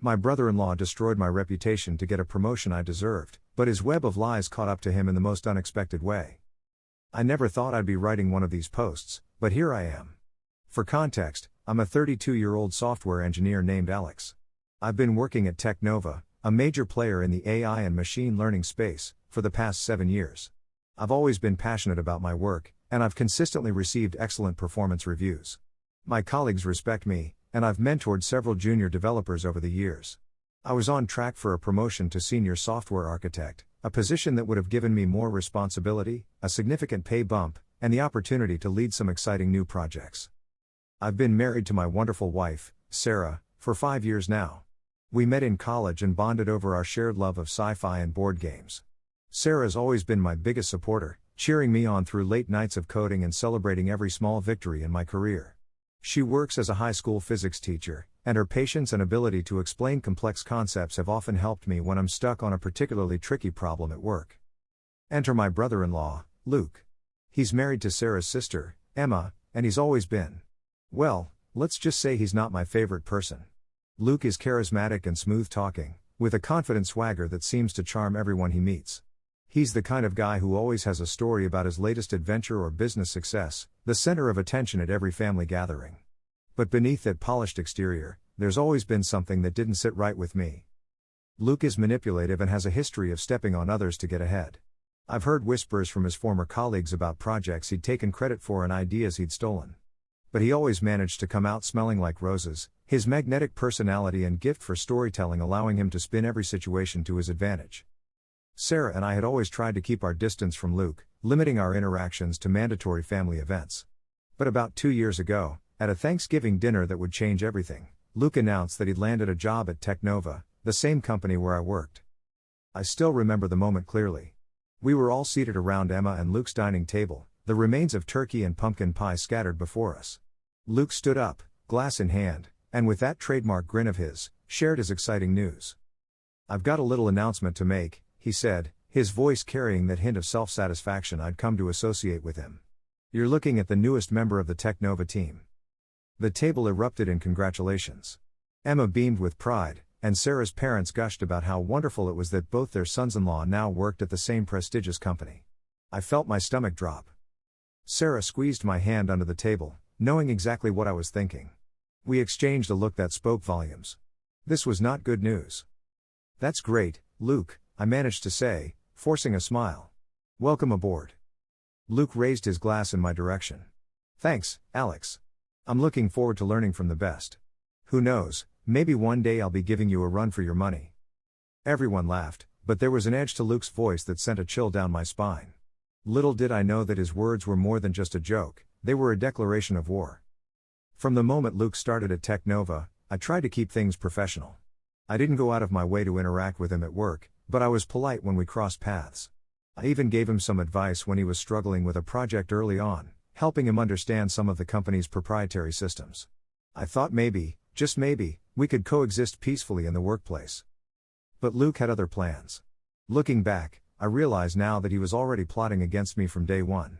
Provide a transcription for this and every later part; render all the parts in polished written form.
My brother-in-law destroyed my reputation to get a promotion I deserved, but his web of lies caught up to him in the most unexpected way. I never thought I'd be writing one of these posts, but here I am. For context, I'm a 32-year-old software engineer named Alex. I've been working at Technova, a major player in the AI and machine learning space, for the past 7 years. I've always been passionate about my work, and I've consistently received excellent performance reviews. My colleagues respect me, and I've mentored several junior developers over the years. I was on track for a promotion to senior software architect, a position that would have given me more responsibility, a significant pay bump, and the opportunity to lead some exciting new projects. I've been married to my wonderful wife, Sarah, for 5 years now. We met in college and bonded over our shared love of sci-fi and board games. Sarah's always been my biggest supporter, cheering me on through late nights of coding and celebrating every small victory in my career. She works as a high school physics teacher, and her patience and ability to explain complex concepts have often helped me when I'm stuck on a particularly tricky problem at work. Enter my brother-in-law, Luke. He's married to Sarah's sister, Emma, and he's always been. Well, let's just say he's not my favorite person. Luke is charismatic and smooth-talking, with a confident swagger that seems to charm everyone he meets. He's the kind of guy who always has a story about his latest adventure or business success, the center of attention at every family gathering. But beneath that polished exterior, there's always been something that didn't sit right with me. Luke is manipulative and has a history of stepping on others to get ahead. I've heard whispers from his former colleagues about projects he'd taken credit for and ideas he'd stolen. But he always managed to come out smelling like roses, his magnetic personality and gift for storytelling allowing him to spin every situation to his advantage. Sarah and I had always tried to keep our distance from Luke, limiting our interactions to mandatory family events. But about 2 years ago, at a Thanksgiving dinner that would change everything, Luke announced that he'd landed a job at Technova, the same company where I worked. I still remember the moment clearly. We were all seated around Emma and Luke's dining table, the remains of turkey and pumpkin pie scattered before us. Luke stood up, glass in hand, and with that trademark grin of his, shared his exciting news. "I've got a little announcement to make," he said, his voice carrying that hint of self-satisfaction I'd come to associate with him. "You're looking at the newest member of the Technova team." The table erupted in congratulations. Emma beamed with pride, and Sarah's parents gushed about how wonderful it was that both their sons-in-law now worked at the same prestigious company. I felt my stomach drop. Sarah squeezed my hand under the table, knowing exactly what I was thinking. We exchanged a look that spoke volumes. This was not good news. "That's great, Luke," I managed to say, forcing a smile. "Welcome aboard." Luke raised his glass in my direction. "Thanks, Alex. I'm looking forward to learning from the best. Who knows, maybe one day I'll be giving you a run for your money." Everyone laughed, but there was an edge to Luke's voice that sent a chill down my spine. Little did I know that his words were more than just a joke, they were a declaration of war. From the moment Luke started at Technova, I tried to keep things professional. I didn't go out of my way to interact with him at work, but I was polite when we crossed paths. I even gave him some advice when he was struggling with a project early on, helping him understand some of the company's proprietary systems. I thought maybe, just maybe, we could coexist peacefully in the workplace. But Luke had other plans. Looking back, I realize now that he was already plotting against me from day one.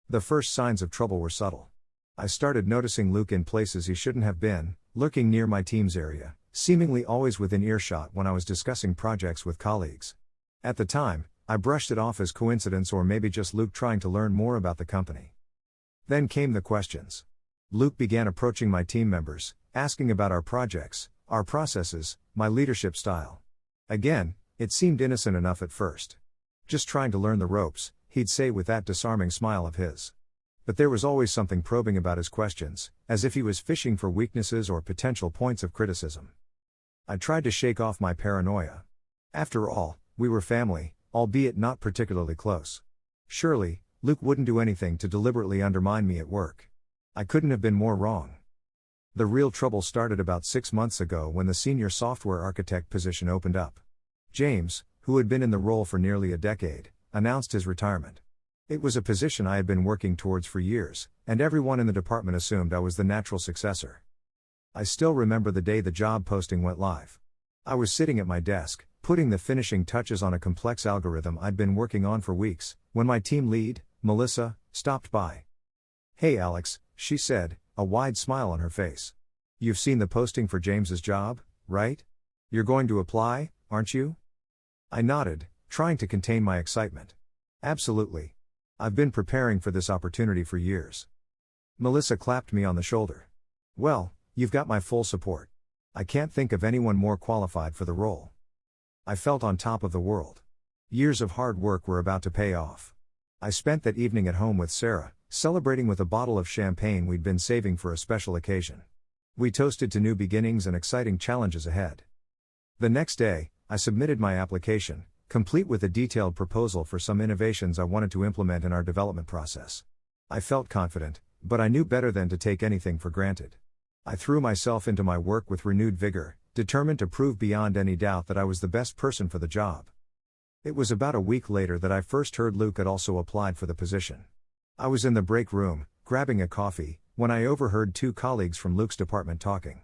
The first signs of trouble were subtle. I started noticing Luke in places he shouldn't have been, lurking near my team's area, seemingly always within earshot when I was discussing projects with colleagues. At the time, I brushed it off as coincidence or maybe just Luke trying to learn more about the company. Then came the questions. Luke began approaching my team members, asking about our projects, our processes, my leadership style. Again, it seemed innocent enough at first. "Just trying to learn the ropes," he'd say with that disarming smile of his. But there was always something probing about his questions, as if he was fishing for weaknesses or potential points of criticism. I tried to shake off my paranoia. After all, we were family, albeit not particularly close. Surely, Luke wouldn't do anything to deliberately undermine me at work. I couldn't have been more wrong. The real trouble started about 6 months ago when the senior software architect position opened up. James, who had been in the role for nearly a decade, announced his retirement. It was a position I had been working towards for years, and everyone in the department assumed I was the natural successor. I still remember the day the job posting went live. I was sitting at my desk, putting the finishing touches on a complex algorithm I'd been working on for weeks, when my team lead, Melissa, stopped by. "Hey Alex," she said, a wide smile on her face. "You've seen the posting for James's job, right?" You're going to apply, aren't you? I nodded, trying to contain my excitement. Absolutely. I've been preparing for this opportunity for years. Melissa clapped me on the shoulder. Well, you've got my full support. I can't think of anyone more qualified for the role. I felt on top of the world. Years of hard work were about to pay off. I spent that evening at home with Sarah, celebrating with a bottle of champagne we'd been saving for a special occasion. We toasted to new beginnings and exciting challenges ahead. The next day, I submitted my application, complete with a detailed proposal for some innovations I wanted to implement in our development process. I felt confident, but I knew better than to take anything for granted. I threw myself into my work with renewed vigor, determined to prove beyond any doubt that I was the best person for the job. It was about a week later that I first heard Luke had also applied for the position. I was in the break room, grabbing a coffee, when I overheard two colleagues from Luke's department talking.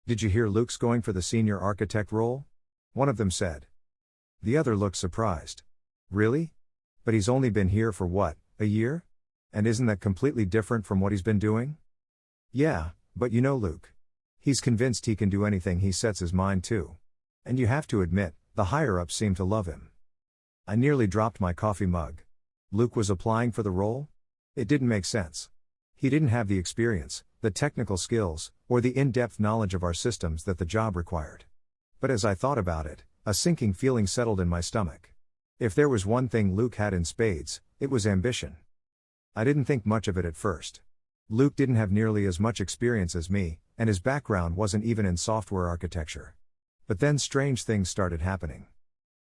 "Did you hear Luke's going for the senior architect role?" one of them said. The other looked surprised. "Really? But he's only been here for what, a year? And isn't that completely different from what he's been doing?" "Yeah, but you know Luke. He's convinced he can do anything he sets his mind to. And you have to admit, the higher-ups seem to love him." I nearly dropped my coffee mug. Luke was applying for the role? It didn't make sense. He didn't have the experience, the technical skills, or the in-depth knowledge of our systems that the job required. But as I thought about it, a sinking feeling settled in my stomach. If there was one thing Luke had in spades, it was ambition. I didn't think much of it at first. Luke didn't have nearly as much experience as me, and his background wasn't even in software architecture. But then strange things started happening.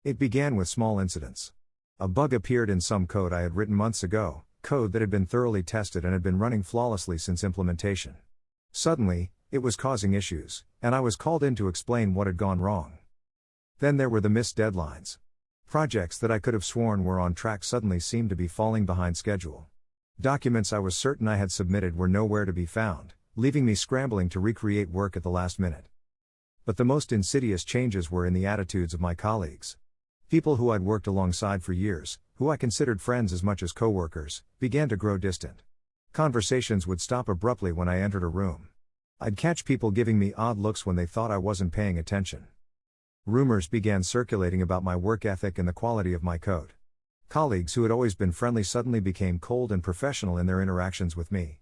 It began with small incidents. A bug appeared in some code I had written months ago, code that had been thoroughly tested and had been running flawlessly since implementation. Suddenly, it was causing issues, and I was called in to explain what had gone wrong. Then there were the missed deadlines. Projects that I could have sworn were on track suddenly seemed to be falling behind schedule. Documents I was certain I had submitted were nowhere to be found, leaving me scrambling to recreate work at the last minute. But the most insidious changes were in the attitudes of my colleagues. People who I'd worked alongside for years, who I considered friends as much as co-workers, began to grow distant. Conversations would stop abruptly when I entered a room. I'd catch people giving me odd looks when they thought I wasn't paying attention. Rumors began circulating about my work ethic and the quality of my code. Colleagues who had always been friendly suddenly became cold and professional in their interactions with me.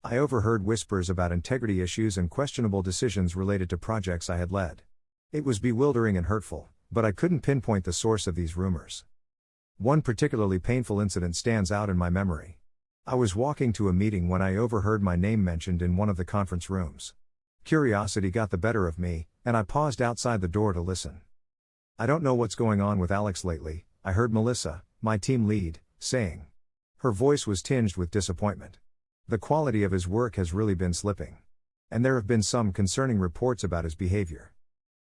I overheard whispers about integrity issues and questionable decisions related to projects I had led. It was bewildering and hurtful, but I couldn't pinpoint the source of these rumors. One particularly painful incident stands out in my memory. I was walking to a meeting when I overheard my name mentioned in one of the conference rooms. Curiosity got the better of me, and I paused outside the door to listen. "I don't know what's going on with Alex lately," I heard Melissa, my team lead, saying. Her voice was tinged with disappointment. "The quality of his work has really been slipping. And there have been some concerning reports about his behavior."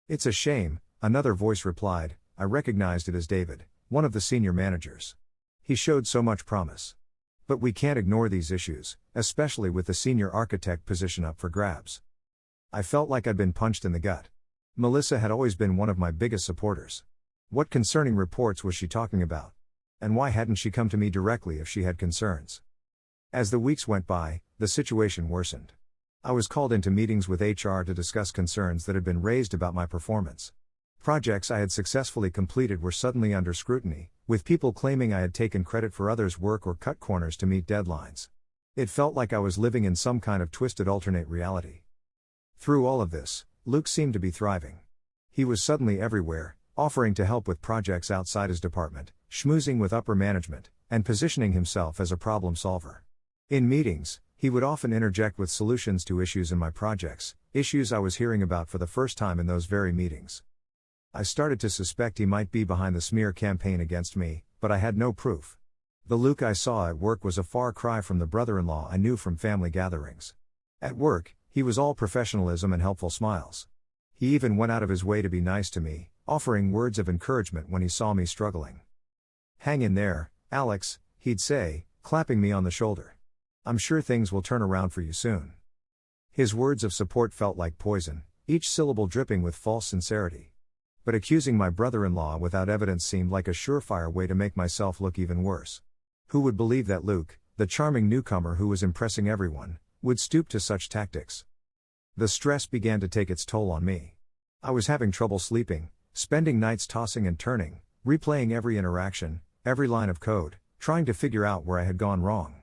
"It's a shame," another voice replied. I recognized it as David, one of the senior managers. "He showed so much promise. But we can't ignore these issues, especially with the senior architect position up for grabs." I felt like I'd been punched in the gut. Melissa had always been one of my biggest supporters. What concerning reports was she talking about? And why hadn't she come to me directly if she had concerns? As the weeks went by, the situation worsened. I was called into meetings with HR to discuss concerns that had been raised about my performance. Projects I had successfully completed were suddenly under scrutiny, with people claiming I had taken credit for others' work or cut corners to meet deadlines. It felt like I was living in some kind of twisted alternate reality. Through all of this, Luke seemed to be thriving. He was suddenly everywhere, offering to help with projects outside his department, schmoozing with upper management, and positioning himself as a problem solver. In meetings, he would often interject with solutions to issues in my projects, issues I was hearing about for the first time in those very meetings. I started to suspect he might be behind the smear campaign against me, but I had no proof. The Luke I saw at work was a far cry from the brother-in-law I knew from family gatherings. At work, he was all professionalism and helpful smiles. He even went out of his way to be nice to me, offering words of encouragement when he saw me struggling. "Hang in there, Alex," he'd say, clapping me on the shoulder. "I'm sure things will turn around for you soon." His words of support felt like poison, each syllable dripping with false sincerity. But accusing my brother-in-law without evidence seemed like a surefire way to make myself look even worse. Who would believe that Luke, the charming newcomer who was impressing everyone, would stoop to such tactics? The stress began to take its toll on me. I was having trouble sleeping, spending nights tossing and turning, replaying every interaction, every line of code, trying to figure out where I had gone wrong.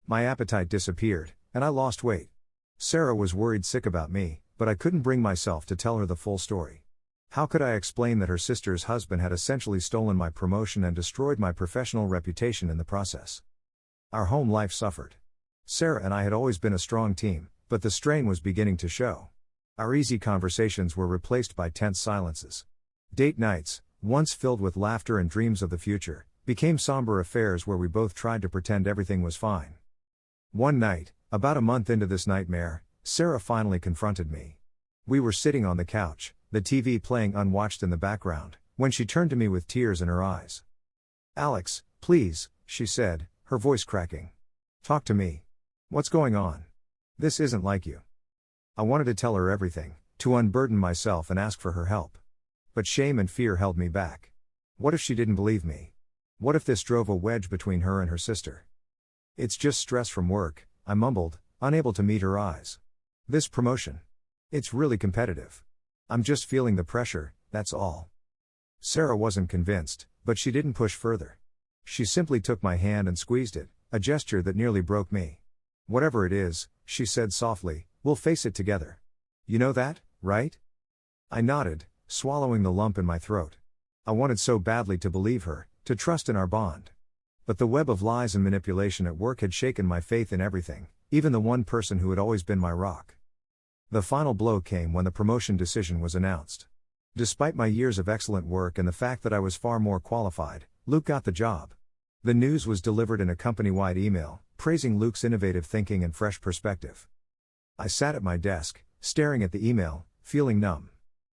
My appetite disappeared, and I lost weight. Sarah was worried sick about me, but I couldn't bring myself to tell her the full story. How could I explain that her sister's husband had essentially stolen my promotion and destroyed my professional reputation in the process? Our home life suffered. Sarah and I had always been a strong team, but the strain was beginning to show. Our easy conversations were replaced by tense silences. Date nights, once filled with laughter and dreams of the future, became somber affairs where we both tried to pretend everything was fine. One night, about a month into this nightmare, Sarah finally confronted me. We were sitting on the couch, the TV playing unwatched in the background, when she turned to me with tears in her eyes. "Alex, please," she said, her voice cracking. "Talk to me. What's going on? This isn't like you." I wanted to tell her everything, to unburden myself and ask for her help. But shame and fear held me back. What if she didn't believe me? What if this drove a wedge between her and her sister? "It's just stress from work," I mumbled, unable to meet her eyes. "This promotion. It's really competitive. I'm just feeling the pressure, that's all." Sarah wasn't convinced, but she didn't push further. She simply took my hand and squeezed it, a gesture that nearly broke me. "Whatever it is," she said softly, "we'll face it together. You know that, right?" I nodded, swallowing the lump in my throat. I wanted so badly to believe her, to trust in our bond. But the web of lies and manipulation at work had shaken my faith in everything, even the one person who had always been my rock. The final blow came when the promotion decision was announced. Despite my years of excellent work and the fact that I was far more qualified, Luke got the job. The news was delivered in a company-wide email, praising Luke's innovative thinking and fresh perspective. I sat at my desk, staring at the email, feeling numb.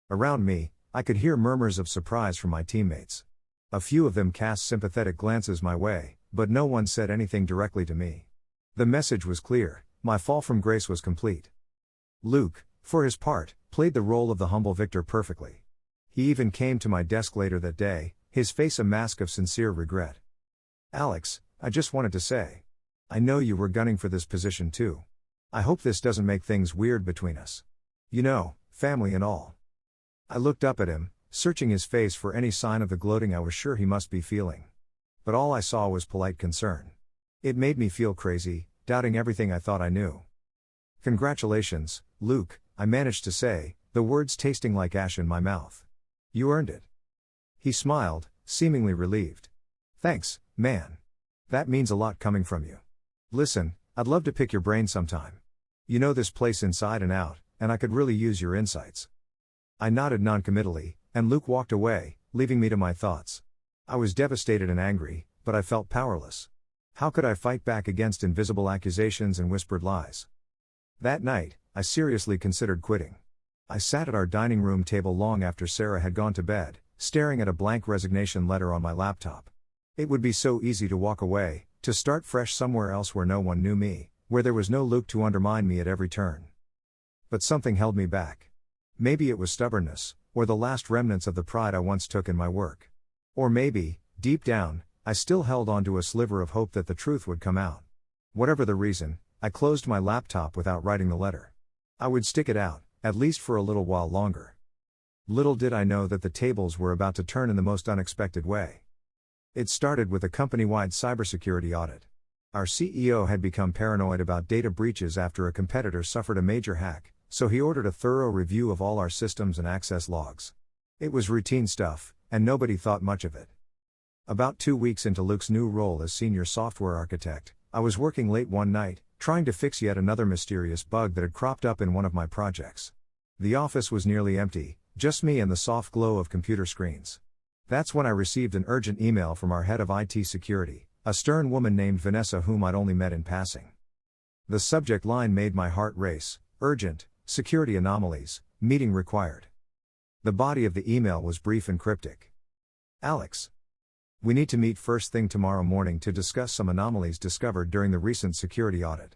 Around me, I could hear murmurs of surprise from my teammates. A few of them cast sympathetic glances my way, but no one said anything directly to me. The message was clear: my fall from grace was complete. Luke, for his part, played the role of the humble victor perfectly. He even came to my desk later that day, his face a mask of sincere regret. "Alex, I just wanted to say. I know you were gunning for this position too. I hope this doesn't make things weird between us. You know, family and all." I looked up at him, searching his face for any sign of the gloating I was sure he must be feeling. But all I saw was polite concern. It made me feel crazy, doubting everything I thought I knew. "Congratulations, Luke," I managed to say, the words tasting like ash in my mouth. "You earned it." He smiled, seemingly relieved. "Thanks, man. That means a lot coming from you. Listen, I'd love to pick your brain sometime. You know this place inside and out, and I could really use your insights." I nodded noncommittally, and Luke walked away, leaving me to my thoughts. I was devastated and angry, but I felt powerless. How could I fight back against invisible accusations and whispered lies? That night, I seriously considered quitting. I sat at our dining room table long after Sarah had gone to bed, staring at a blank resignation letter on my laptop. It would be so easy to walk away, to start fresh somewhere else where no one knew me, where there was no Luke to undermine me at every turn. But something held me back. Maybe it was stubbornness, or the last remnants of the pride I once took in my work. Or maybe, deep down, I still held on to a sliver of hope that the truth would come out. Whatever the reason, I closed my laptop without writing the letter. I would stick it out, at least for a little while longer. Little did I know that the tables were about to turn in the most unexpected way. It started with a company-wide cybersecurity audit. Our CEO had become paranoid about data breaches after a competitor suffered a major hack, so he ordered a thorough review of all our systems and access logs. It was routine stuff, and nobody thought much of it. About 2 weeks into Luke's new role as senior software architect, I was working late one night, trying to fix yet another mysterious bug that had cropped up in one of my projects. The office was nearly empty, just me and the soft glow of computer screens. That's when I received an urgent email from our head of IT security, a stern woman named Vanessa whom I'd only met in passing. The subject line made my heart race: urgent, security anomalies, meeting required. The body of the email was brief and cryptic. "Alex, we need to meet first thing tomorrow morning to discuss some anomalies discovered during the recent security audit.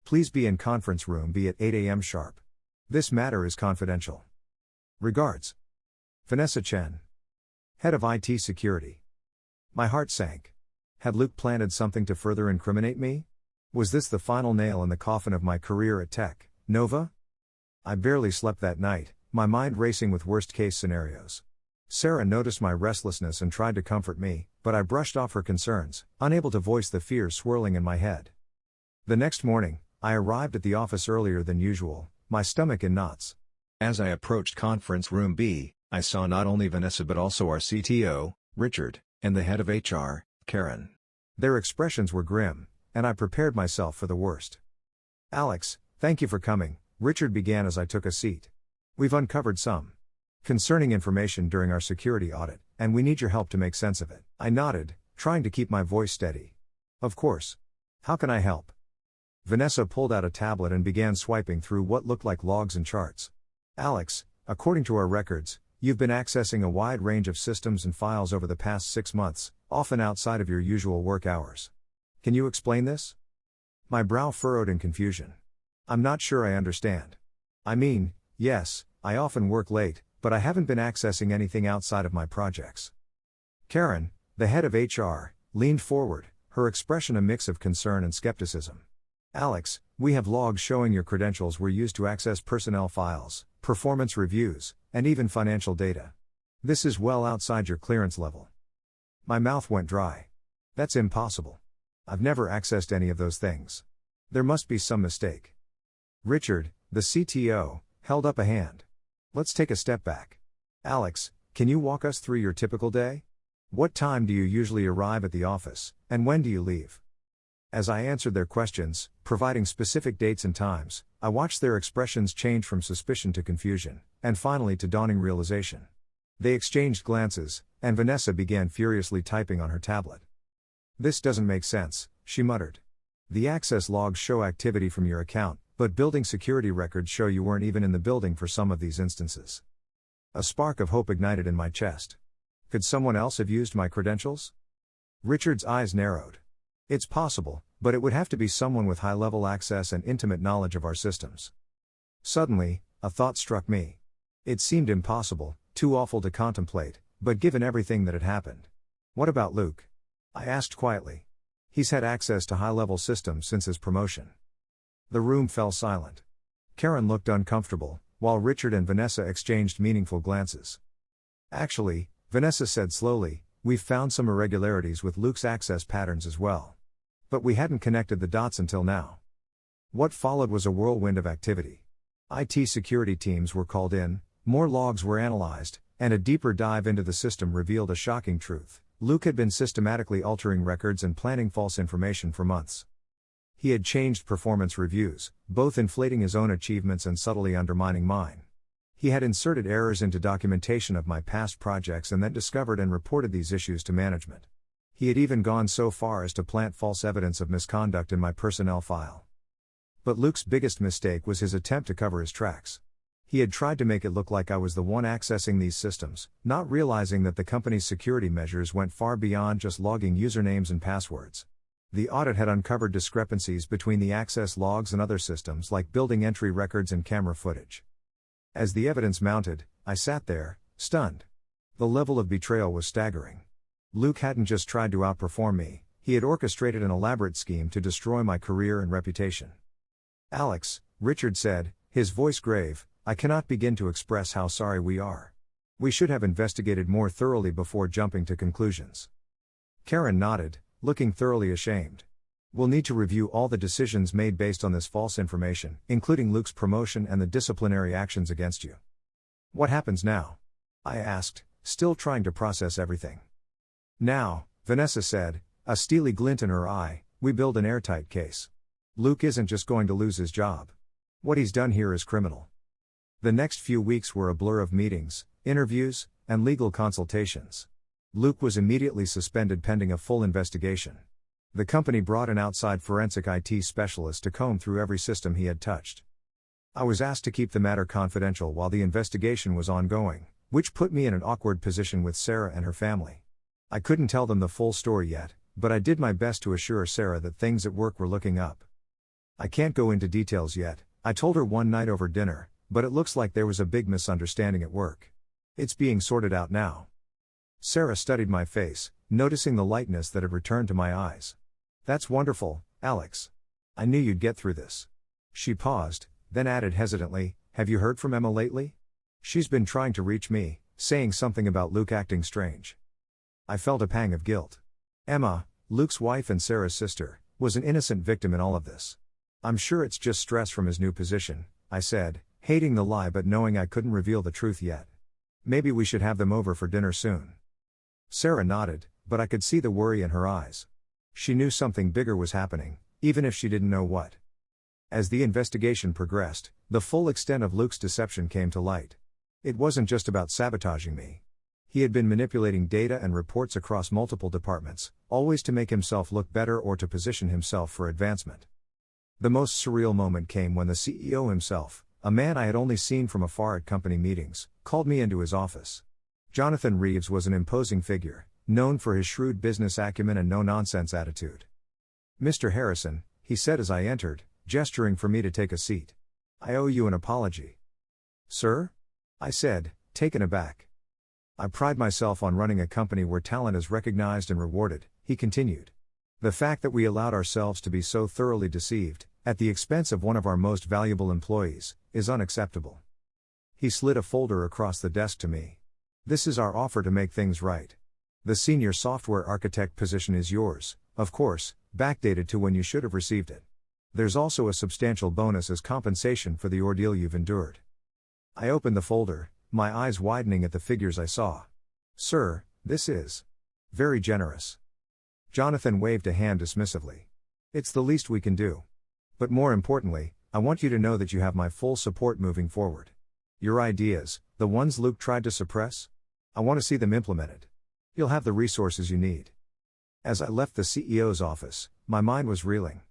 Please be in conference room B at 8 a.m. sharp. This matter is confidential. Regards, Vanessa Chen, head of IT security." My heart sank. Had Luke planted something to further incriminate me? Was this the final nail in the coffin of my career at Tech Nova? I barely slept that night, my mind racing with worst-case scenarios. Sarah noticed my restlessness and tried to comfort me, but I brushed off her concerns, unable to voice the fears swirling in my head. The next morning, I arrived at the office earlier than usual, my stomach in knots. As I approached conference room B, I saw not only Vanessa but also our CTO, Richard, and the head of HR, Karen. Their expressions were grim, and I prepared myself for the worst. "Alex, thank you for coming," Richard began as I took a seat. "We've uncovered some concerning information during our security audit, and we need your help to make sense of it." I nodded, trying to keep my voice steady. "Of course. How can I help?" Vanessa pulled out a tablet and began swiping through what looked like logs and charts. "Alex, according to our records, you've been accessing a wide range of systems and files over the past 6 months, often outside of your usual work hours. Can you explain this?" My brow furrowed in confusion. "I'm not sure I understand." "I mean, yes, I often work late, but I haven't been accessing anything outside of my projects." Karen, the head of HR, leaned forward, her expression a mix of concern and skepticism. "Alex, we have logs showing your credentials were used to access personnel files, performance reviews, and even financial data. This is well outside your clearance level." My mouth went dry. "That's impossible. I've never accessed any of those things. There must be some mistake." Richard, the CTO, held up a hand. "Let's take a step back. Alex, can you walk us through your typical day? What time do you usually arrive at the office, and when do you leave?" As I answered their questions, providing specific dates and times, I watched their expressions change from suspicion to confusion, and finally to dawning realization. They exchanged glances, and Vanessa began furiously typing on her tablet. "This doesn't make sense," she muttered. "The access logs show activity from your account, but building security records show you weren't even in the building for some of these instances." A spark of hope ignited in my chest. Could someone else have used my credentials? Richard's eyes narrowed. "It's possible, but it would have to be someone with high-level access and intimate knowledge of our systems." Suddenly, a thought struck me. It seemed impossible, too awful to contemplate, but given everything that had happened. "What about Luke?" I asked quietly. "He's had access to high-level systems since his promotion." The room fell silent. Karen looked uncomfortable, while Richard and Vanessa exchanged meaningful glances. "Actually," Vanessa said slowly, "we've found some irregularities with Luke's access patterns as well. But we hadn't connected the dots until now." What followed was a whirlwind of activity. IT security teams were called in, more logs were analyzed, and a deeper dive into the system revealed a shocking truth. Luke had been systematically altering records and planting false information for months. He had changed performance reviews, both inflating his own achievements and subtly undermining mine. He had inserted errors into documentation of my past projects and then discovered and reported these issues to management. He had even gone so far as to plant false evidence of misconduct in my personnel file. But Luke's biggest mistake was his attempt to cover his tracks. He had tried to make it look like I was the one accessing these systems, not realizing that the company's security measures went far beyond just logging usernames and passwords. The audit had uncovered discrepancies between the access logs and other systems like building entry records and camera footage. As the evidence mounted, I sat there, stunned. The level of betrayal was staggering. Luke hadn't just tried to outperform me, he had orchestrated an elaborate scheme to destroy my career and reputation. "Alex," Richard said, his voice grave, "I cannot begin to express how sorry we are. We should have investigated more thoroughly before jumping to conclusions." Karen nodded, looking thoroughly ashamed. "We'll need to review all the decisions made based on this false information, including Luke's promotion and the disciplinary actions against you." "What happens now?" I asked, still trying to process everything. "Now," Vanessa said, a steely glint in her eye, "we build an airtight case. Luke isn't just going to lose his job. What he's done here is criminal." The next few weeks were a blur of meetings, interviews, and legal consultations. Luke was immediately suspended pending a full investigation. The company brought an outside forensic IT specialist to comb through every system he had touched. I was asked to keep the matter confidential while the investigation was ongoing, which put me in an awkward position with Sarah and her family. I couldn't tell them the full story yet, but I did my best to assure Sarah that things at work were looking up. "I can't go into details yet," I told her one night over dinner, "but it looks like there was a big misunderstanding at work. It's being sorted out now." Sarah studied my face, noticing the lightness that had returned to my eyes. "That's wonderful, Alex. I knew you'd get through this." She paused, then added hesitantly, "Have you heard from Emma lately? She's been trying to reach me, saying something about Luke acting strange. I felt a pang of guilt. Emma, Luke's wife and Sarah's sister, was an innocent victim in all of this. I'm sure it's just stress from his new position, I said, hating the lie but knowing I couldn't reveal the truth yet. Maybe we should have them over for dinner soon. Sarah nodded, but I could see the worry in her eyes. She knew something bigger was happening, even if she didn't know what. As the investigation progressed, the full extent of Luke's deception came to light. It wasn't just about sabotaging me. He had been manipulating data and reports across multiple departments, always to make himself look better or to position himself for advancement. The most surreal moment came when the CEO himself, a man I had only seen from afar at company meetings, called me into his office. Jonathan Reeves was an imposing figure, known for his shrewd business acumen and no-nonsense attitude. "Mr. Harrison," he said as I entered, gesturing for me to take a seat. "I owe you an apology." "Sir?" I said, taken aback. "I pride myself on running a company where talent is recognized and rewarded," he continued. "The fact that we allowed ourselves to be so thoroughly deceived, at the expense of one of our most valuable employees, is unacceptable." He slid a folder across the desk to me. "This is our offer to make things right. The senior software architect position is yours, of course, backdated to when you should have received it. There's also a substantial bonus as compensation for the ordeal you've endured." I opened the folder, my eyes widening at the figures I saw. "Sir, this is very generous." Jonathan waved a hand dismissively. "It's the least we can do. But more importantly, I want you to know that you have my full support moving forward. Your ideas, the ones Luke tried to suppress, I want to see them implemented. You'll have the resources you need." As I left the CEO's office, my mind was reeling.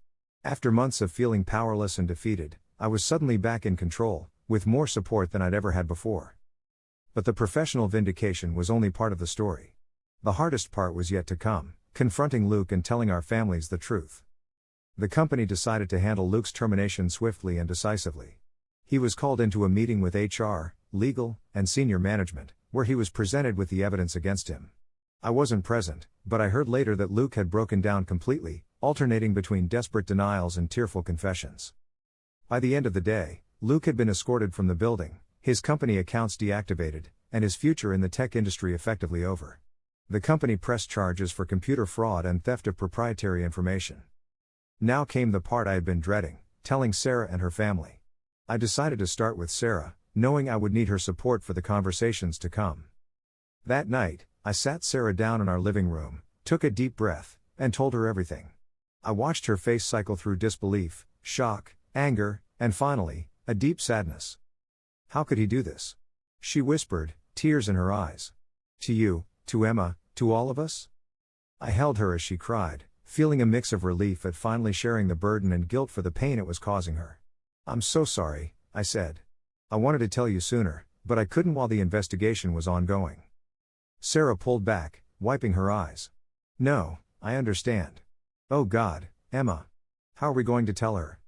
After months of feeling powerless and defeated, I was suddenly back in control, with more support than I'd ever had before. But the professional vindication was only part of the story. The hardest part was yet to come, confronting Luke and telling our families the truth. The company decided to handle Luke's termination swiftly and decisively. He was called into a meeting with HR, legal, and senior management, where he was presented with the evidence against him. I wasn't present, but I heard later that Luke had broken down completely, alternating between desperate denials and tearful confessions. By the end of the day, Luke had been escorted from the building, his company accounts deactivated, and his future in the tech industry effectively over. The company pressed charges for computer fraud and theft of proprietary information. Now came the part I had been dreading, telling Sarah and her family. I decided to start with Sarah, knowing I would need her support for the conversations to come. That night, I sat Sarah down in our living room, took a deep breath, and told her everything. I watched her face cycle through disbelief, shock, anger, and finally, a deep sadness. "How could he do this?" she whispered, tears in her eyes. "To you, to Emma, to all of us?" I held her as she cried, feeling a mix of relief at finally sharing the burden and guilt for the pain it was causing her. "I'm so sorry," I said. "I wanted to tell you sooner, but I couldn't while the investigation was ongoing." Sarah pulled back, wiping her eyes. "No, I understand." "Oh God, Emma. How are we going to tell her?"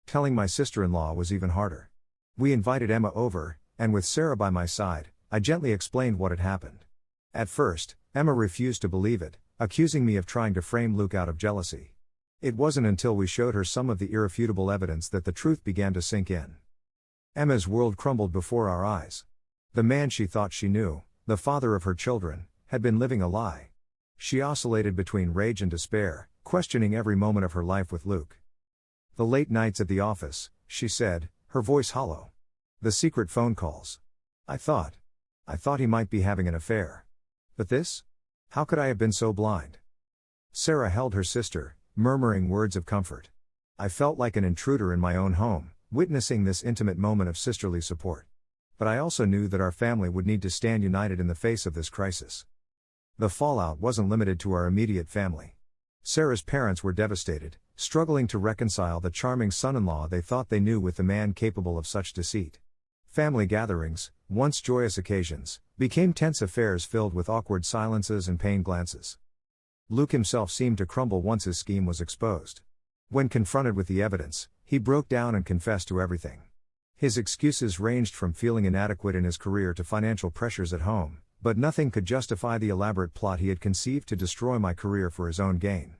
Telling my sister-in-law was even harder. We invited Emma over, and with Sarah by my side, I gently explained what had happened. At first, Emma refused to believe it, accusing me of trying to frame Luke out of jealousy. It wasn't until we showed her some of the irrefutable evidence that the truth began to sink in. Emma's world crumbled before our eyes. The man she thought she knew, the father of her children, had been living a lie. She oscillated between rage and despair, questioning every moment of her life with Luke. The late nights at the office, she said, her voice hollow. The secret phone calls. I thought he might be having an affair. But this? How could I have been so blind? Sarah held her sister, murmuring words of comfort. I felt like an intruder in my own home, witnessing this intimate moment of sisterly support. But I also knew that our family would need to stand united in the face of this crisis. The fallout wasn't limited to our immediate family. Sarah's parents were devastated, struggling to reconcile the charming son-in-law they thought they knew with the man capable of such deceit. Family gatherings, once joyous occasions, became tense affairs filled with awkward silences and pained glances. Luke himself seemed to crumble once his scheme was exposed. When confronted with the evidence, he broke down and confessed to everything. His excuses ranged from feeling inadequate in his career to financial pressures at home, but nothing could justify the elaborate plot he had conceived to destroy my career for his own gain.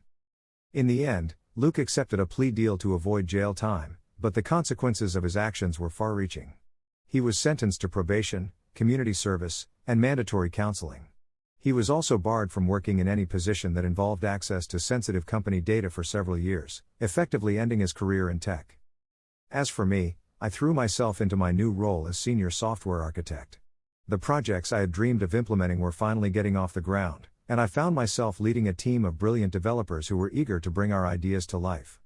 In the end, Luke accepted a plea deal to avoid jail time, but the consequences of his actions were far-reaching. He was sentenced to probation, community service, and mandatory counseling. He was also barred from working in any position that involved access to sensitive company data for several years, effectively ending his career in tech. As for me, I threw myself into my new role as senior software architect. The projects I had dreamed of implementing were finally getting off the ground, and I found myself leading a team of brilliant developers who were eager to bring our ideas to life.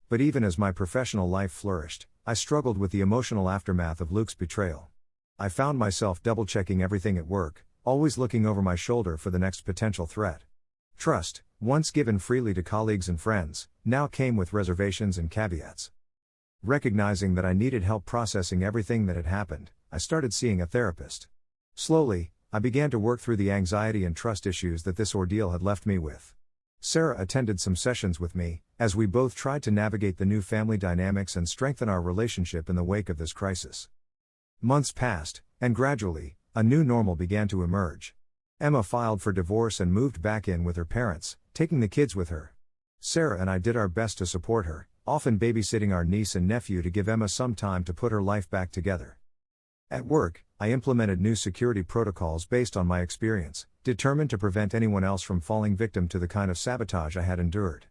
But even as my professional life flourished, I struggled with the emotional aftermath of Luke's betrayal. I found myself double-checking everything at work, always looking over my shoulder for the next potential threat. Trust, once given freely to colleagues and friends, now came with reservations and caveats. Recognizing that I needed help processing everything that had happened, I started seeing a therapist. Slowly, I began to work through the anxiety and trust issues that this ordeal had left me with. Sarah attended some sessions with me, as we both tried to navigate the new family dynamics and strengthen our relationship in the wake of this crisis. Months passed, and gradually, a new normal began to emerge. Emma filed for divorce and moved back in with her parents, taking the kids with her. Sarah and I did our best to support her, often babysitting our niece and nephew to give Emma some time to put her life back together. At work, I implemented new security protocols based on my experience, determined to prevent anyone else from falling victim to the kind of sabotage I had endured.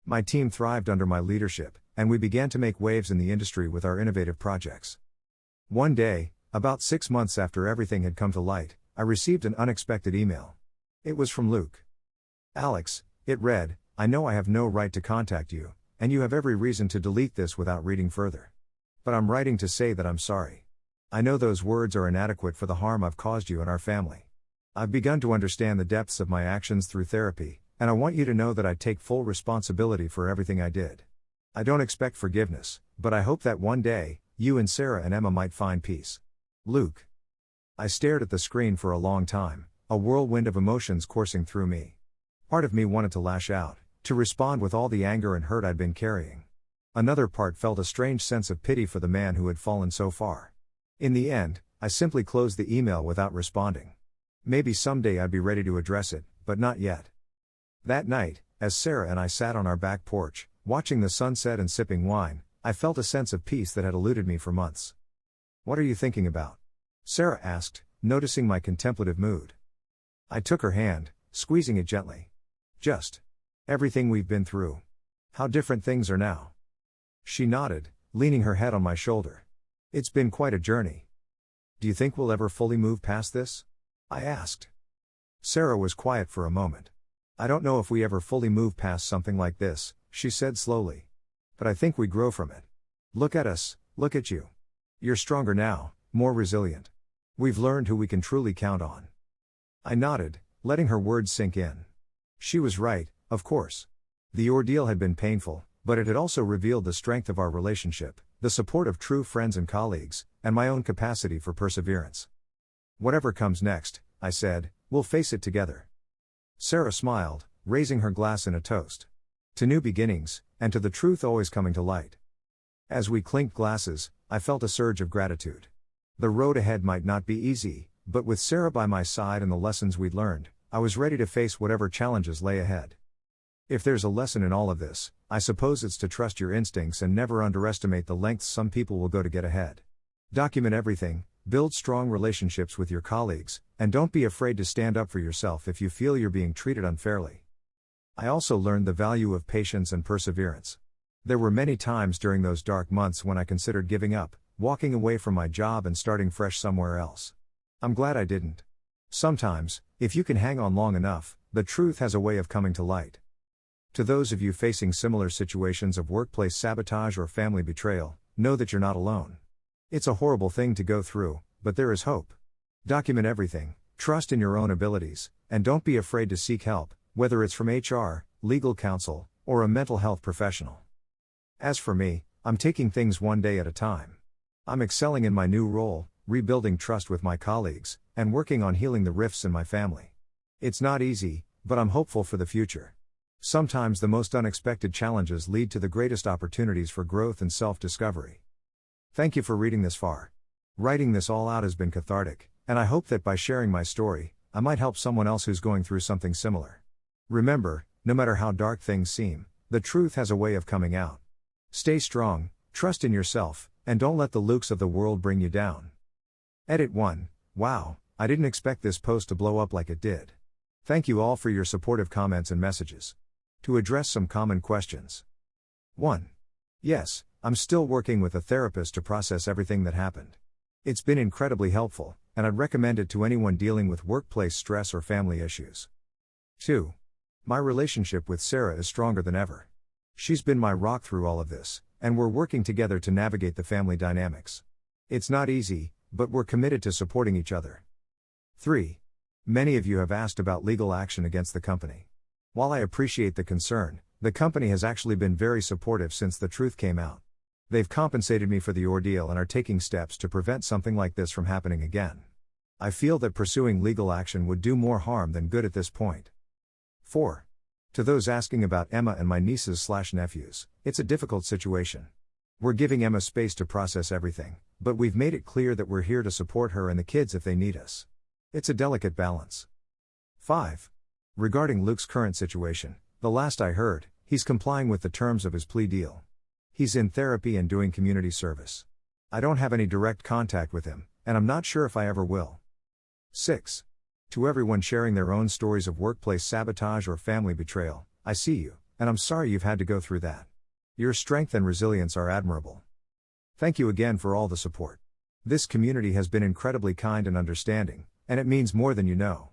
My team thrived under my leadership, and we began to make waves in the industry with our innovative projects. One day, about 6 months after everything had come to light, I received an unexpected email. It was from Luke. "Alex," it read, "I know I have no right to contact you, and you have every reason to delete this without reading further. But I'm writing to say that I'm sorry. I know those words are inadequate for the harm I've caused you and our family. I've begun to understand the depths of my actions through therapy, and I want you to know that I take full responsibility for everything I did. I don't expect forgiveness, but I hope that one day, you and Sarah and Emma might find peace. Luke." I stared at the screen for a long time, a whirlwind of emotions coursing through me. Part of me wanted to lash out, to respond with all the anger and hurt I'd been carrying. Another part felt a strange sense of pity for the man who had fallen so far. In the end, I simply closed the email without responding. Maybe someday I'd be ready to address it, but not yet. That night, as Sarah and I sat on our back porch, watching the sunset and sipping wine, I felt a sense of peace that had eluded me for months. "What are you thinking about?" Sarah asked, noticing my contemplative mood. I took her hand, squeezing it gently. "Just everything we've been through. How different things are now." She nodded, leaning her head on my shoulder. "It's been quite a journey. Do you think we'll ever fully move past this?" I asked. Sarah was quiet for a moment. "I don't know if we ever fully move past something like this," she said slowly. "But I think we grow from it. Look at us, look at you. You're stronger now, more resilient. We've learned who we can truly count on." I nodded, letting her words sink in. She was right, of course. The ordeal had been painful, but it had also revealed the strength of our relationship, the support of true friends and colleagues, and my own capacity for perseverance. "Whatever comes next," I said, "we'll face it together." Sarah smiled, raising her glass in a toast. To new beginnings, and to the truth always coming to light. As we clinked glasses, I felt a surge of gratitude. The road ahead might not be easy, but with Sarah by my side and the lessons we'd learned, I was ready to face whatever challenges lay ahead. If there's a lesson in all of this, I suppose it's to trust your instincts and never underestimate the lengths some people will go to get ahead. Document everything, build strong relationships with your colleagues, and don't be afraid to stand up for yourself if you feel you're being treated unfairly. I also learned the value of patience and perseverance. There were many times during those dark months when I considered giving up, walking away from my job and starting fresh somewhere else. I'm glad I didn't. Sometimes, if you can hang on long enough, the truth has a way of coming to light. To those of you facing similar situations of workplace sabotage or family betrayal, know that you're not alone. It's a horrible thing to go through, but there is hope. Document everything, trust in your own abilities, and don't be afraid to seek help, whether it's from HR, legal counsel, or a mental health professional. As for me, I'm taking things one day at a time. I'm excelling in my new role, rebuilding trust with my colleagues, and working on healing the rifts in my family. It's not easy, but I'm hopeful for the future. Sometimes the most unexpected challenges lead to the greatest opportunities for growth and self-discovery. Thank you for reading this far. Writing this all out has been cathartic, and I hope that by sharing my story, I might help someone else who's going through something similar. Remember, no matter how dark things seem, the truth has a way of coming out. Stay strong, trust in yourself, and don't let the Lukes of the world bring you down. Edit 1. Wow, I didn't expect this post to blow up like it did. Thank you all for your supportive comments and messages. To address some common questions. 1. Yes, I'm still working with a therapist to process everything that happened. It's been incredibly helpful, and I'd recommend it to anyone dealing with workplace stress or family issues. 2. My relationship with Sarah is stronger than ever. She's been my rock through all of this, and we're working together to navigate the family dynamics. It's not easy, but we're committed to supporting each other. 3. Many of you have asked about legal action against the company. While I appreciate the concern, the company has actually been very supportive since the truth came out. They've compensated me for the ordeal and are taking steps to prevent something like this from happening again. I feel that pursuing legal action would do more harm than good at this point. 4. To those asking about Emma and my nieces/nephews, it's a difficult situation. We're giving Emma space to process everything, but we've made it clear that we're here to support her and the kids if they need us. It's a delicate balance. 5. Regarding Luke's current situation, the last I heard, he's complying with the terms of his plea deal. He's in therapy and doing community service. I don't have any direct contact with him, and I'm not sure if I ever will. 6. To everyone sharing their own stories of workplace sabotage or family betrayal, I see you, and I'm sorry you've had to go through that. Your strength and resilience are admirable. Thank you again for all the support. This community has been incredibly kind and understanding, and it means more than you know.